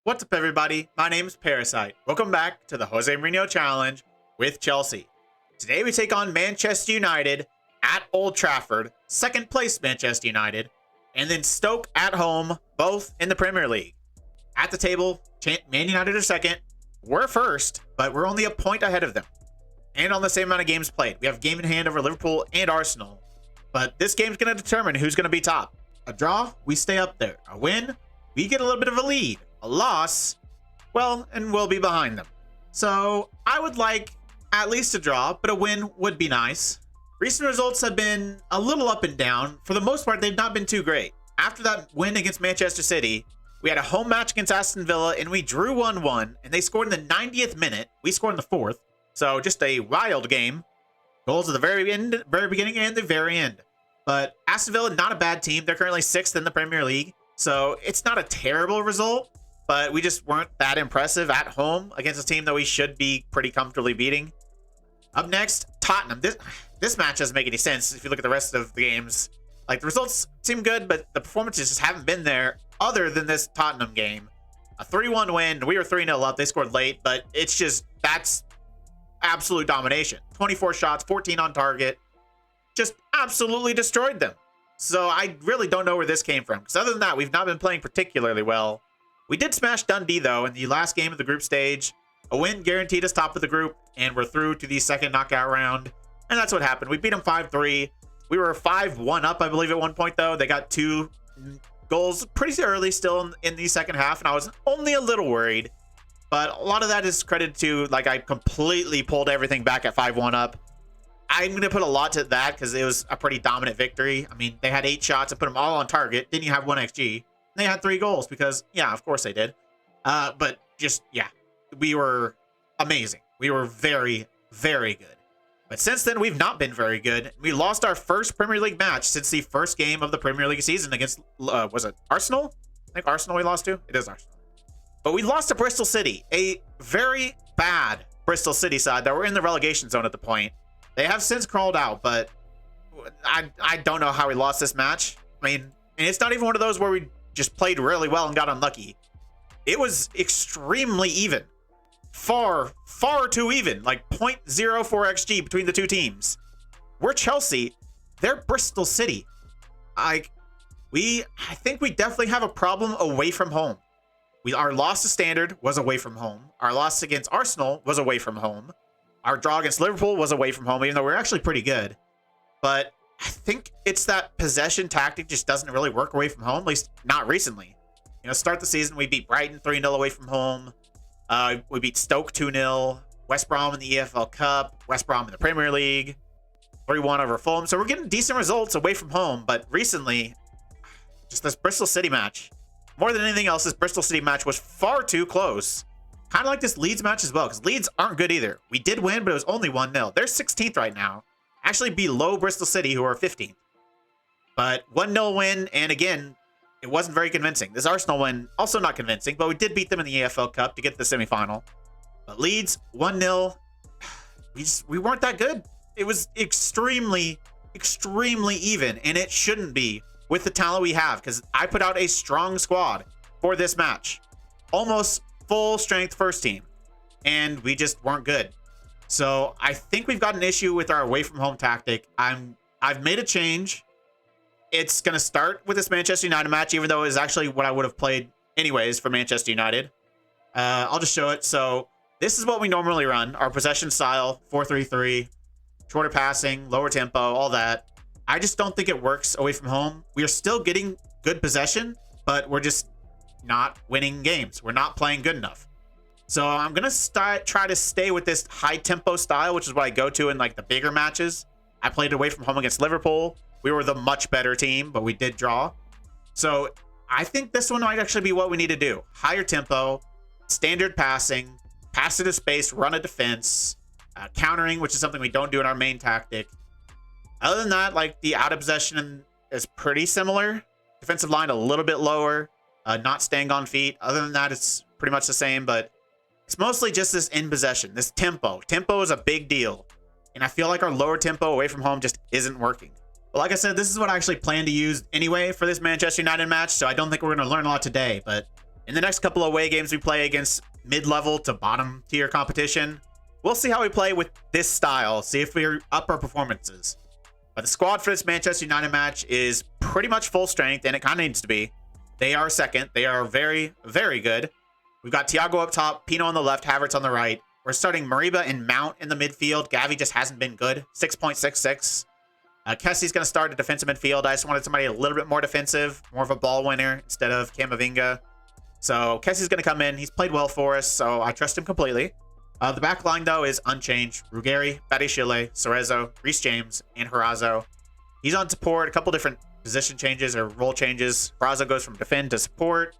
What's up, everybody? My name is Parasite. Welcome back to the Jose Mourinho Challenge with Chelsea. Today we take on Manchester United at Old Trafford, second place Manchester United, and then Stoke at home, both in the Premier League. At the table, Man United are second. We're first, but we're only a point ahead of them. And on the same amount of games played. We have game in hand over Liverpool and Arsenal. But this game's going to determine who's going to be top. A draw, we stay up there. A win, we get a little bit of a lead. A loss, well, and we'll be behind them. So I would like at least a draw, but a win would be nice. Recent results have been a little up and down. For the most part, they've not been too great. After that win against Manchester City, we had a home match against Aston Villa, and we drew 1-1, and they scored in the 90th minute. We scored in the 4th. So just a wild game. Goals at the very end, very beginning, and the very end. But Aston Villa, not a bad team. They're currently 6th in the Premier League. So it's not a terrible result, but we just weren't that impressive at home against a team that we should be pretty comfortably beating. Up next, Tottenham. This match doesn't make any sense if you look at the rest of the games. Like, the results seem good, but the performances just haven't been there other than this Tottenham game. A 3-1 win. We were 3-0 up. They scored late, but it's just, that's absolute domination. 24 shots, 14 on target. Just absolutely destroyed them. So I really don't know where this came from, because other than that, we've not been playing particularly well. We did smash Dundee, though, in the last game of the group stage. A win guaranteed us top of the group, and we're through to the second knockout round. And that's what happened. We beat them 5-3. We were 5-1 up, I believe, at one point, though. They got 2 goals pretty early still in the second half, and I was only a little worried. But a lot of that is credited to, like, I completely pulled everything back at 5-1 up. I'm going to put a lot to that because it was a pretty dominant victory. I mean, they had 8 shots and put them all on target. Didn't you have 1 XG? They had 3 goals because, yeah, of course they did. But just, yeah, we were amazing. We were very, very good. But since then, we've not been very good. We lost our first Premier League match since the first game of the Premier League season against, was it Arsenal? I think Arsenal we lost to. It is Arsenal. But we lost to Bristol City, a very bad Bristol City side that were in the relegation zone at the point. They have since crawled out, but I don't know how we lost this match. I mean, and it's not even one of those where we just played really well and got unlucky. It was extremely even. Far, far too even. Like 0.04 XG between the two teams. We're Chelsea. They're Bristol City. I think we definitely have a problem away from home. Our loss to Standard was away from home. Our loss against Arsenal was away from home. Our draw against Liverpool was away from home, even though we're actually pretty good. But I think it's that possession tactic just doesn't really work away from home, at least not recently. You know, start the season, we beat Brighton 3-0 away from home. We beat Stoke 2-0. West Brom in the EFL Cup. West Brom in the Premier League. 3-1 over Fulham. So we're getting decent results away from home. But recently, just this Bristol City match, more than anything else, this Bristol City match was far too close. Kind of like this Leeds match as well, because Leeds aren't good either. We did win, but it was only 1-0. They're 16th right now. Actually below Bristol City, who are 15th. But 1-0 win, and again, it wasn't very convincing. This Arsenal win, also not convincing, but we did beat them in the EFL Cup to get to the semifinal. But Leeds, 1-0. We weren't that good. It was extremely, extremely even, and it shouldn't be with the talent we have, because I put out a strong squad for this match. Almost full strength first team, and we just weren't good. So I think we've got an issue with our away from home tactic. I've made a change. It's going to start with this Manchester United match, even though it is actually what I would have played anyways for Manchester United. I'll just show it. So this is what we normally run. Our possession style, 4-3-3, shorter passing, lower tempo, all that. I just don't think it works away from home. We are still getting good possession, but we're just not winning games. We're not playing good enough. So I'm going to try to stay with this high tempo style, which is what I go to in like the bigger matches. I played away from home against Liverpool. We were the much better team, but we did draw. So I think this one might actually be what we need to do. Higher tempo, standard passing, pass into space, run a defense, countering, which is something we don't do in our main tactic. Other than that, like the out of possession is pretty similar. Defensive line a little bit lower. Not staying on feet. Other than that, it's pretty much the same, but it's mostly just this in possession, this tempo. Tempo is a big deal, and I feel like our lower tempo away from home just isn't working. But like I said, this is what I actually plan to use anyway for this Manchester United match, so I don't think we're going to learn a lot today, but In the next couple of away games we play against mid-level to bottom tier competition, we'll see how we play with this style, see if we up our performances. But the squad for this Manchester United match is pretty much full strength, and it kind of needs to be. They are second. They are very, very good. We've got Thiago up top, Pino on the left, Havertz on the right. We're starting Mariba and Mount in the midfield. Gavi just hasn't been good. 6.66. Kessie's going to start at defensive midfield. I just wanted somebody a little bit more defensive, more of a ball winner instead of Camavinga. So Kessie's going to come in. He's played well for us, so I trust him completely. The back line, though, is unchanged. Ruggeri, Badiashile, Cerezo, Reece James, and Horazzo. He's on support. A couple different position changes or role changes. Horazzo goes from defend to support.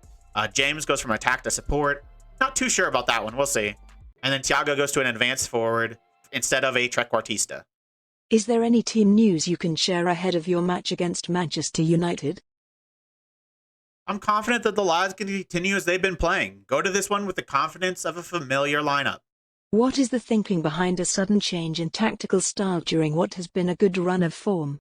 James goes from attack to support. Not too sure about that one. We'll see. And then Thiago goes to an advanced forward instead of a trequartista. Is there any team news you can share ahead of your match against Manchester United? I'm confident that the lads can continue as they've been playing. Go to this one with the confidence of a familiar lineup. What is the thinking behind a sudden change in tactical style during what has been a good run of form?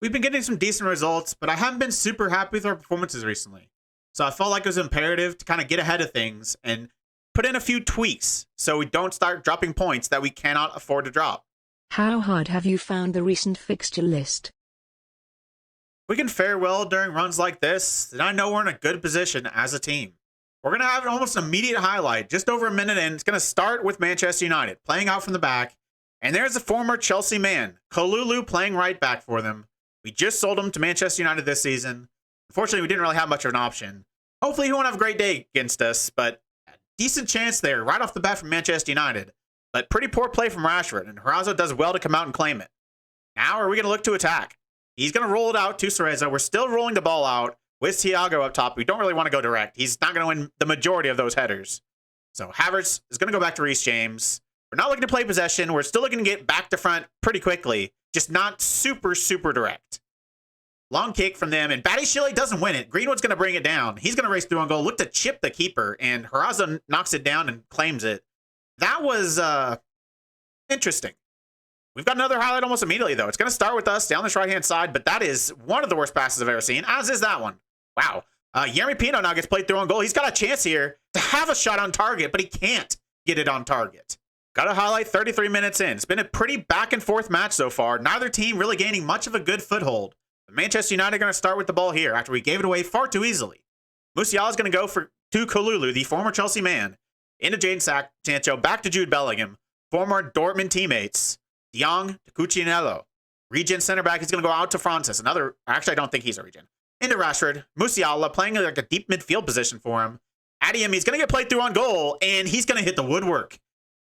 We've been getting some decent results, but I haven't been super happy with our performances recently. So I felt like it was imperative to kind of get ahead of things and put in a few tweaks so we don't start dropping points that we cannot afford to drop. How hard have you found the recent fixture list? We can fare well during runs like this, and I know we're in a good position as a team. We're going to have almost an immediate highlight, just over a minute in. It's going to start with Manchester United, playing out from the back. And there's a former Chelsea man, Kalulu, playing right back for them. We just sold him to Manchester United this season. Unfortunately, we didn't really have much of an option. Hopefully he won't have a great day against us, but a decent chance there right off the bat from Manchester United. But pretty poor play from Rashford, and Horazzo does well to come out and claim it. Now are we going to look to attack? He's going to roll it out to Cerezo. We're still rolling the ball out with Thiago up top. We don't really want to go direct. He's not going to win the majority of those headers. So Havertz is going to go back to Reece James. We're not looking to play possession. We're still looking to get back to front pretty quickly, just not super, super direct. Long kick from them, and Badiashile doesn't win it. Greenwood's going to bring it down. He's going to race through on goal, look to chip the keeper, and Horazzo knocks it down and claims it. That was interesting. We've got another highlight almost immediately, though. It's going to start with us down this right-hand side, but that is one of the worst passes I've ever seen, as is that one. Wow. Yeremy Pino now gets played through on goal. He's got a chance here to have a shot on target, but he can't get it on target. Got a highlight 33 minutes in. It's been a pretty back-and-forth match so far. Neither team really gaining much of a good foothold. But Manchester United are going to start with the ball here after we gave it away far too easily. Musiala is going to go to Kalulu, the former Chelsea man, into Jadon Sancho, back to Jude Bellingham, former Dortmund teammates. De Jong to Cuccinello. Regen center back is going to go out to Francis. Actually, I don't think he's a regen. Into Rashford. Musiala playing like a deep midfield position for him. Adiyemi, he's going to get played through on goal, and he's going to hit the woodwork.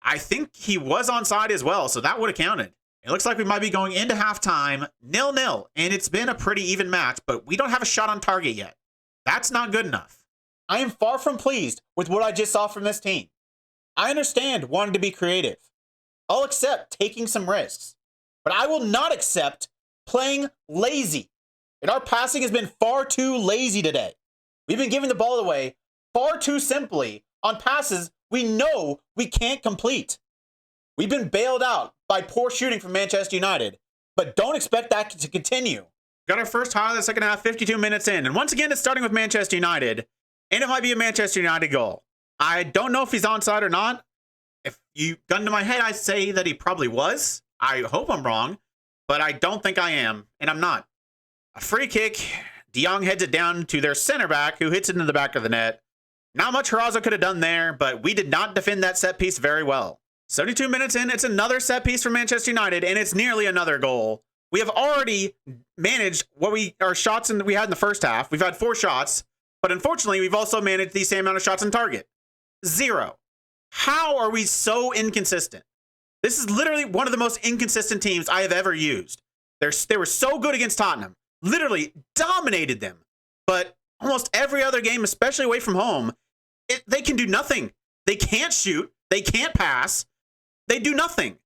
I think he was onside as well, so that would have counted. It looks like we might be going into halftime 0-0, and it's been a pretty even match, but we don't have a shot on target yet. That's not good enough. I am far from pleased with what I just saw from this team. I understand wanting to be creative. I'll accept taking some risks, but I will not accept playing lazy. And our passing has been far too lazy today. We've been giving the ball away far too simply on passes we know we can't complete. We've been bailed out by poor shooting from Manchester United, but don't expect that to continue. Got our first highlight of the second half, 52 minutes in. And once again, it's starting with Manchester United, and it might be a Manchester United goal. I don't know if he's onside or not. If you gun to my head, I say that he probably was. I hope I'm wrong, but I don't think I am, and I'm not. A free kick. De Jong heads it down to their center back, who hits it into the back of the net. Not much Horazzo could have done there, but we did not defend that set piece very well. 72 minutes in, it's another set piece for Manchester United, and it's nearly another goal. We have already managed our shots we had in the first half. We've had 4 shots, but unfortunately, we've also managed the same amount of shots on target. 0. How are we so inconsistent? This is literally one of the most inconsistent teams I have ever used. They were so good against Tottenham. Literally dominated them. But almost every other game, especially away from home, they can do nothing. They can't shoot. They can't pass. They do nothing.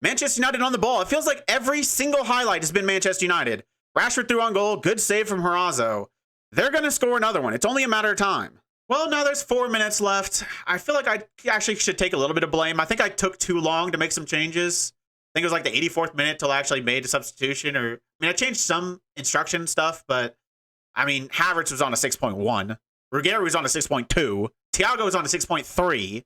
Manchester United on the ball. It feels like every single highlight has been Manchester United. Rashford threw on goal. Good save from Horazzo. They're going to score another one. It's only a matter of time. Well, now there's 4 minutes left. I feel like I actually should take a little bit of blame. I think I took too long to make some changes. I think it was like the 84th minute till I actually made a substitution. I changed some instruction stuff, but I mean, Havertz was on a 6.1. Ruggeri was on a 6.2. Thiago was on a 6.3.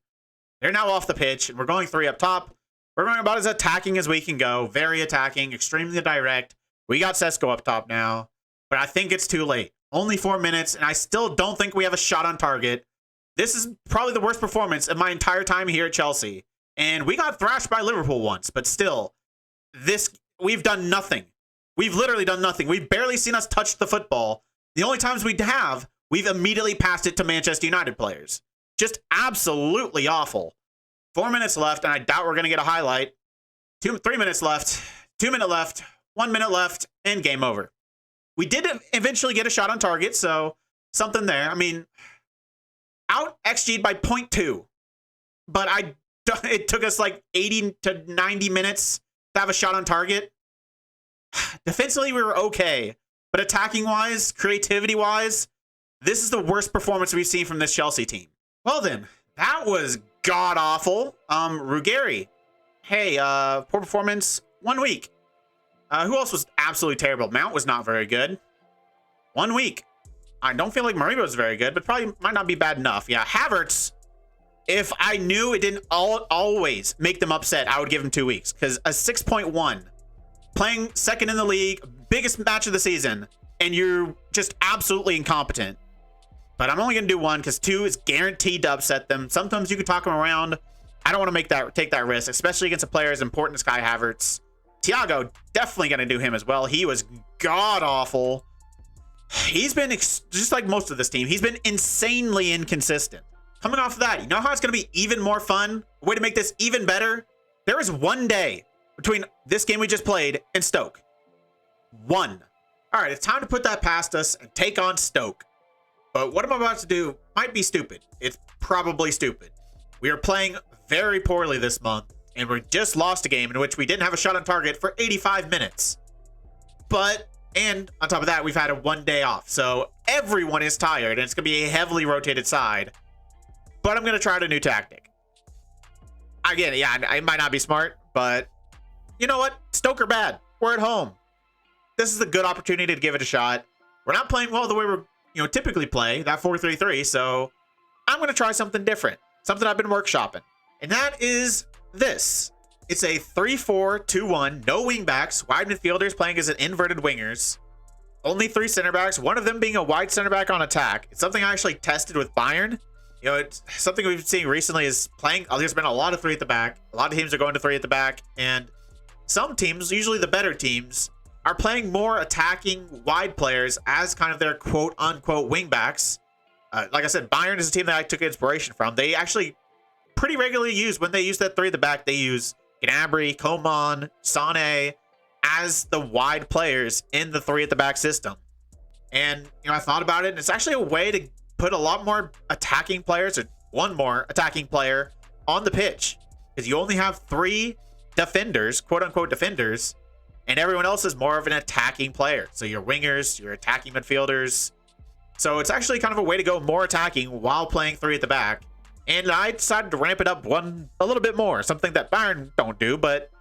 They're now off the pitch, and we're going 3 up top. We're going about as attacking as we can go. Very attacking, extremely direct. We got Sesko up top now, but I think it's too late. Only 4 minutes, and I still don't think we have a shot on target. This is probably the worst performance of my entire time here at Chelsea. And we got thrashed by Liverpool once, but still, we've done nothing. We've literally done nothing. We've barely seen us touch the football. The only times we have, we've immediately passed it to Manchester United players. Just absolutely awful. 4 minutes left, and I doubt we're going to get a highlight. 3 minutes left. 2 minutes left. 1 minute left, and game over. We did eventually get a shot on target, so something there. I mean, out XG'd by 0.2, but it took us like 80 to 90 minutes to have a shot on target. Defensively, we were okay, but attacking-wise, creativity-wise, this is the worst performance we've seen from this Chelsea team. Well then, that was god-awful. Ruggeri, hey, poor performance, 1 week. Who else was absolutely terrible? Mount was not very good. 1 week. I don't feel like Mourinho was very good, but probably might not be bad enough. Yeah, Havertz, if I knew it didn't always make them upset, I would give him 2 weeks. Because a 6.1, playing second in the league, biggest match of the season, and you're just absolutely incompetent. But I'm only going to do 1 because 2 is guaranteed to upset them. Sometimes you can talk them around. I don't want to take that risk, especially against a player as important as Kai Havertz. Thiago, definitely going to do him as well. He was god-awful. He's been, just like most of this team, he's been insanely inconsistent. Coming off of that, you know how it's going to be even more fun? A way to make this even better? There is 1 day between this game we just played and Stoke. 1. All right, it's time to put that past us and take on Stoke. But what I'm about to do might be stupid. It's probably stupid. We are playing very poorly this month, and we just lost a game in which we didn't have a shot on target for 85 minutes. And on top of that, we've had a 1 day off. So everyone is tired, and it's going to be a heavily rotated side. But I'm going to try out a new tactic. Again, yeah, it might not be smart, but you know what? Stoke are bad. We're at home. This is a good opportunity to give it a shot. We're not playing well the way we're typically play, that 4-3-3. So I'm going to try something different, something I've been workshopping. And that is this. It's a 3-4-2-1, no wing backs, wide midfielders playing as an inverted wingers. Only 3 center backs, one of them being a wide center back on attack. It's something I actually tested with Bayern. It's something we've been seeing recently is playing. There's been a lot of 3 at the back. A lot of teams are going to 3 at the back. And some teams, usually the better teams, are playing more attacking wide players as kind of their quote-unquote wing backs. Like I said, Bayern is a team that I took inspiration from. They actually pretty regularly use, when they use that 3 at the back, they use Gnabry, Coman, Sané as the wide players in the 3 at the back system. And, I thought about it, and it's actually a way to put a lot more attacking players, or 1 more attacking player, on the pitch. Because you only have 3 defenders, quote-unquote defenders, and everyone else is more of an attacking player. So your wingers, your attacking midfielders. So it's actually kind of a way to go more attacking while playing 3 at the back. And I decided to ramp it up a little bit more, something that Bayern don't do, but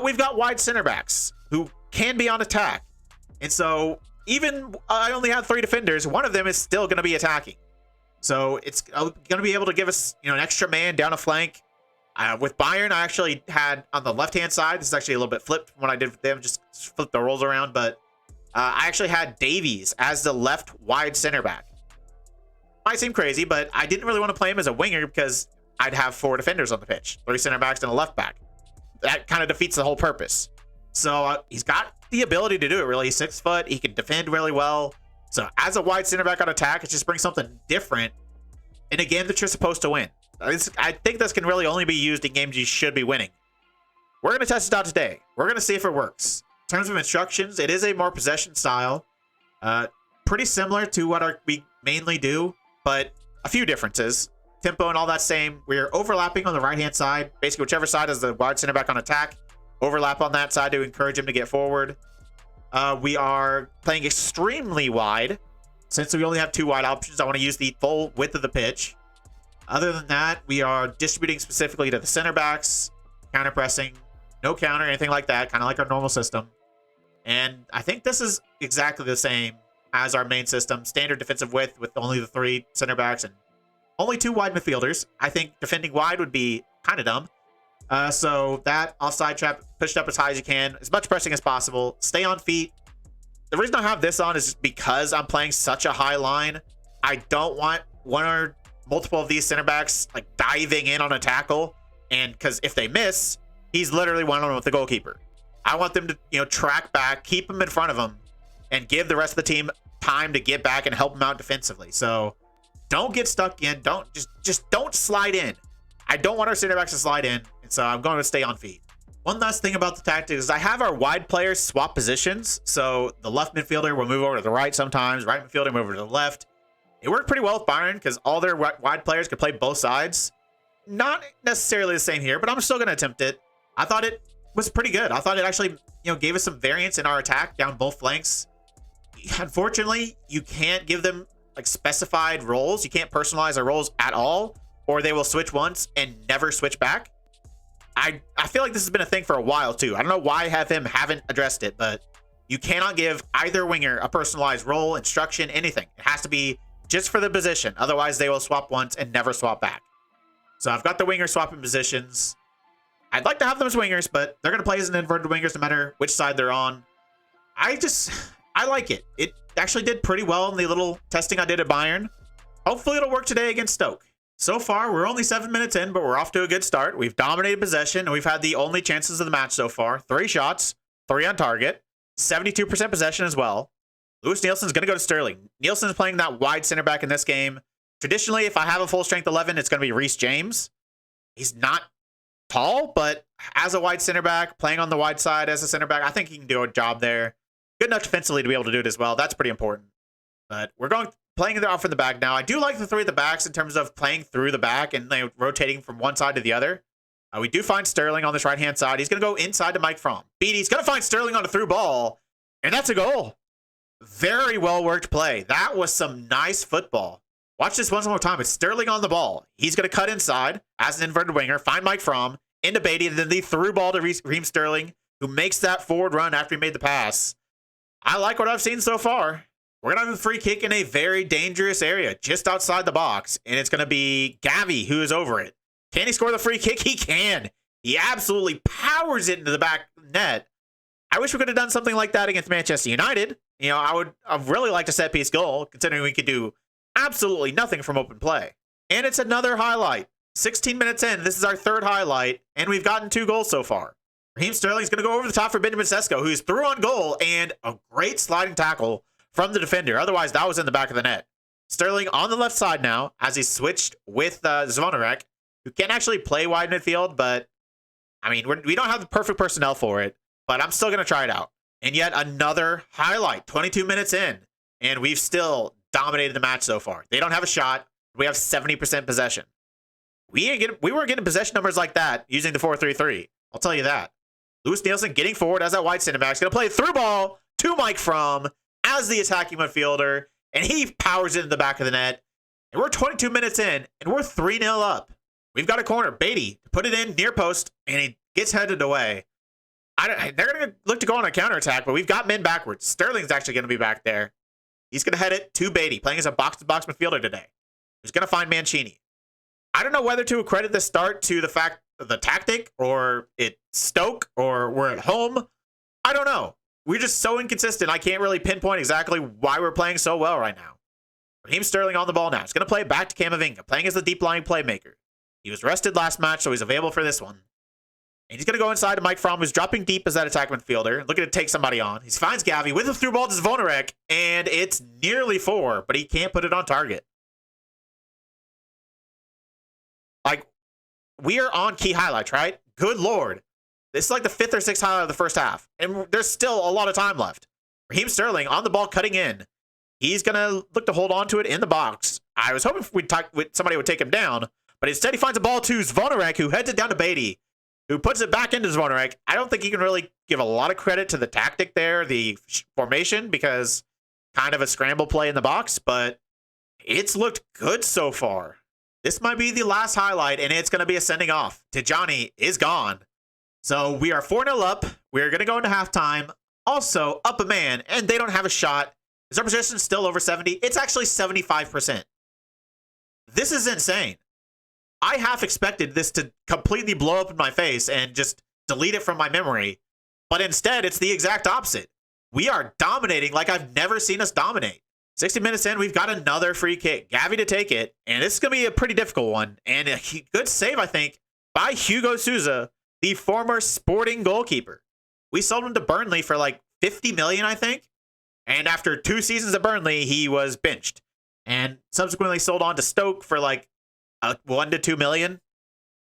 we've got wide center backs who can be on attack. And so even I only have 3 defenders, 1 of them is still going to be attacking. So it's going to be able to give us, an extra man down a flank. With Bayern, I actually had on the left-hand side, this is actually a little bit flipped from what I did with them, just flip the roles around, but I actually had Davies as the left wide center back. Might seem crazy, but I didn't really want to play him as a winger because I'd have 4 defenders on the pitch, 3 center backs and a left back. That kind of defeats the whole purpose. So he's got the ability to do it, really. He's 6 foot. He can defend really well. So as a wide center back on attack, it just brings something different in a game that you're supposed to win. I think this can really only be used in games you should be winning. We're going to test it out today. We're going to see if it works. In terms of instructions, it is a more possession style. Pretty similar to what we mainly do, but a few differences. Tempo and all that same. We're overlapping on the right-hand side. Basically, whichever side is the wide center back on attack, overlap on that side to encourage him to get forward. We are playing extremely wide. Since we only have 2 wide options, I want to use the full width of the pitch. Other than that, we are distributing specifically to the center backs, counter pressing, no counter, anything like that, kind of like our normal system. And I think this is exactly the same as our main system. Standard defensive width with only the 3 center backs and only 2 wide midfielders. I think defending wide would be kind of dumb. So that offside trap, pushed up as high as you can, as much pressing as possible, stay on feet. The reason I have this on is just because I'm playing such a high line. I don't want one or multiple of these center backs like diving in on a tackle, and because if they miss, he's literally one-on-one with the goalkeeper. I want them to, track back, keep him in front of him, and give the rest of the team time to get back and help them out defensively. So don't get stuck in. Don't just don't slide in. I don't want our center backs to slide in, and so I'm going to stay on feet. One last thing about the tactics is I have our wide players swap positions. So the left midfielder will move over to the right sometimes, right midfielder move over to the left. It worked pretty well with Bayern because all their wide players could play both sides. Not necessarily the same here, but I'm still going to attempt it. I thought it was pretty good. I thought it actually, gave us some variance in our attack down both flanks. Unfortunately, you can't give them like specified roles. You can't personalize their roles at all, or they will switch once and never switch back. I feel like this has been a thing for a while too. I don't know why haven't addressed it, but you cannot give either winger a personalized role, instruction, anything. It has to be just for the position. Otherwise, they will swap once and never swap back. So I've got the winger swapping positions. I'd like to have them as wingers, but they're going to play as an inverted wingers no matter which side they're on. I like it. It actually did pretty well in the little testing I did at Bayern. Hopefully it'll work today against Stoke. So far, we're only 7 minutes in, but we're off to a good start. We've dominated possession, and we've had the only chances of the match so far. 3 shots, 3 on target, 72% possession as well. Lewis Nielsen's going to go to Sterling. Nielsen's playing that wide center back in this game. Traditionally, if I have a full strength 11, it's going to be Reece James. He's not tall, but as a wide center back, playing on the wide side as a center back, I think he can do a job there. Good enough defensively to be able to do it as well. That's pretty important. But we're playing it off from the back now. I do like the 3 at the backs in terms of playing through the back and rotating from one side to the other. We do find Sterling on this right-hand side. He's going to go inside to Mike Fromm. Beatty's going to find Sterling on a through ball, and that's a goal. Very well-worked play. That was some nice football. Watch this one more time. It's Sterling on the ball. He's going to cut inside as an inverted winger, find Mike Fromm, into Beatty, and then the through ball to Raheem Sterling, who makes that forward run after he made the pass. I like what I've seen so far. We're going to have a free kick in a very dangerous area, just outside the box, and it's going to be Gavi who is over it. Can he score the free kick? He can. He absolutely powers it into the back net. I wish we could have done something like that against Manchester United. I'd really like a set-piece goal, considering we could do absolutely nothing from open play. And it's another highlight. 16 minutes in, this is our 3rd highlight, and we've gotten 2 goals so far. Raheem Sterling's going to go over the top for Benjamin Sesko, who's through on goal, and a great sliding tackle from the defender. Otherwise, that was in the back of the net. Sterling on the left side now, as he switched with Zvonarek, who can actually play wide midfield, but, we don't have the perfect personnel for it, but I'm still going to try it out. And yet another highlight, 22 minutes in, and we've still dominated the match so far. They don't have a shot. We have 70% possession. We weren't getting possession numbers like that using the 4-3-3. I'll tell you that. Lewis Nielsen getting forward as that wide center back. He's going to play a through ball to Mike Fromm as the attacking midfielder, and he powers it in the back of the net. And we're 22 minutes in, and we're 3-0 up. We've got a corner. Beatty to put it in near post, and he gets headed away. They're going to look to go on a counterattack, but we've got men backwards. Sterling's actually going to be back there. He's going to head it to Beatty, playing as a box-to-box midfielder today. He's going to find Mancini. I don't know whether to credit the start to the fact of the tactic, or it's Stoke, or we're at home. I don't know. We're just so inconsistent. I can't really pinpoint exactly why we're playing so well right now. Raheem Sterling on the ball now. He's going to play it back to Camavinga, playing as the deep-lying playmaker. He was rested last match, so he's available for this one. And he's going to go inside to Mike Fromm, who's dropping deep as that attack midfielder, looking to take somebody on. He finds Gavi with a through ball to Zvonarek, and it's nearly 4, but he can't put it on target. We are on key highlights, right? Good Lord. This is like the 5th or 6th highlight of the first half, and there's still a lot of time left. Raheem Sterling on the ball cutting in. He's going to look to hold on to it in the box. I was hoping somebody would take him down, but instead he finds a ball to Zvonarek, who heads it down to Beatty, who puts it back into Zvonarek. I don't think you can really give a lot of credit to the tactic there, the formation, because kind of a scramble play in the box, but it's looked good so far. This might be the last highlight, and it's going to be a sending off. Tijani is gone. So we are 4-0 up. We're going to go into halftime. Also, up a man, and they don't have a shot. Is our possession still over 70? It's actually 75%. This is insane. I half expected this to completely blow up in my face and just delete it from my memory. But instead, it's the exact opposite. We are dominating like I've never seen us dominate. 60 minutes in, we've got another free kick. Gavi to take it. And this is going to be a pretty difficult one. And a good save, I think, by Hugo Souza, the former Sporting goalkeeper. We sold him to Burnley for like 50 million, I think. And after 2 seasons at Burnley, he was benched. And subsequently sold on to Stoke for like 1 to 2 million.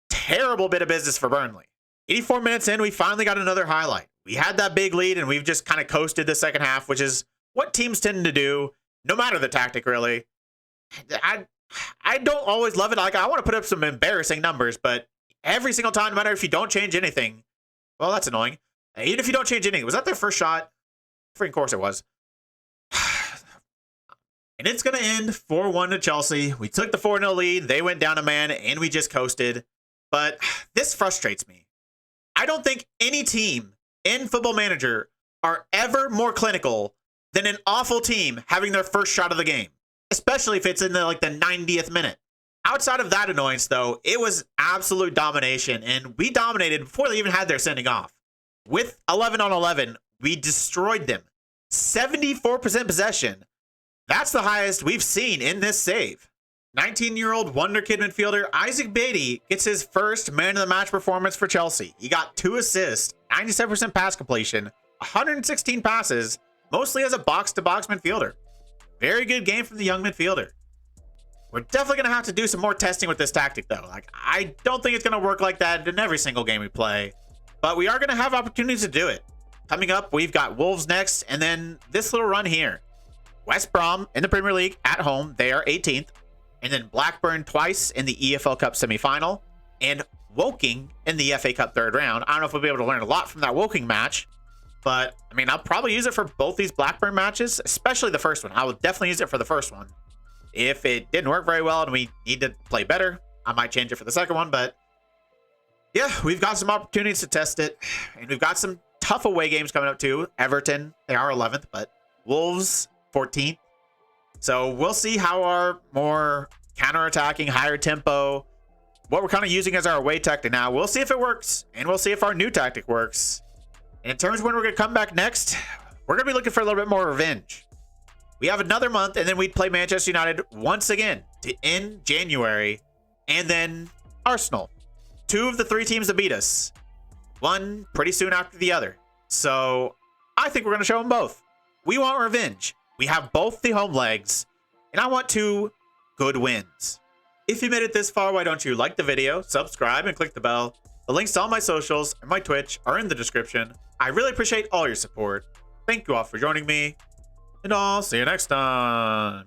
Terrible bit of business for Burnley. 84 minutes in, we finally got another highlight. We had that big lead, and we've just kind of coasted the second half, which is what teams tend to do, no matter the tactic, really. I don't always love it. Like, I want to put up some embarrassing numbers, but every single time, no matter if you don't change anything, well, that's annoying. Even if you don't change anything, was that their first shot? Freaking course it was. And it's going to end 4-1 to Chelsea. We took the 4-0 lead. They went down a man, and we just coasted. But this frustrates me. I don't think any team in Football Manager are ever more clinical than an awful team having their first shot of the game, especially if it's in the 90th minute. Outside of that annoyance, though, it was absolute domination, and we dominated before they even had their sending off. With 11 on 11, we destroyed them. 74% possession. That's the highest we've seen in this save. 19-year-old wonder kid midfielder Isaac Beatty gets his first man of the match performance for Chelsea. He got 2 assists, 97% pass completion, 116 passes, mostly as a box-to-box midfielder. Very good game from the young midfielder. We're definitely going to have to do some more testing with this tactic, though. I don't think it's going to work like that in every single game we play, but we are going to have opportunities to do it. Coming up, we've got Wolves next, and then this little run here. West Brom in the Premier League at home. They are 18th. And then Blackburn twice in the EFL Cup semifinal. And Woking in the FA Cup third round. I don't know if we'll be able to learn a lot from that Woking match. But, I mean, I'll probably use it for both these Blackburn matches. Especially the first one. I will definitely use it for the first one. If it didn't work very well and we need to play better, I might change it for the second one. But, yeah, we've got some opportunities to test it. And we've got some tough away games coming up, too. Everton, they are 11th. But Wolves, 14th. So we'll see how our more counter-attacking, higher tempo, what we're kind of using as our away tactic now. We'll see if it works, and we'll see if our new tactic works. And in terms of when we're going to come back next, we're going to be looking for a little bit more revenge. We have another month, and then we'd play Manchester United once again to end January, and then Arsenal. 2 of the 3 teams that beat us. One pretty soon after the other. So I think we're going to show them both. We want revenge. We have both the home legs, and I want 2 good wins. If you made it this far, why don't you like the video, subscribe, and click the bell. The links to all my socials and my Twitch are in the description. I really appreciate all your support. Thank you all for joining me, and I'll see you next time.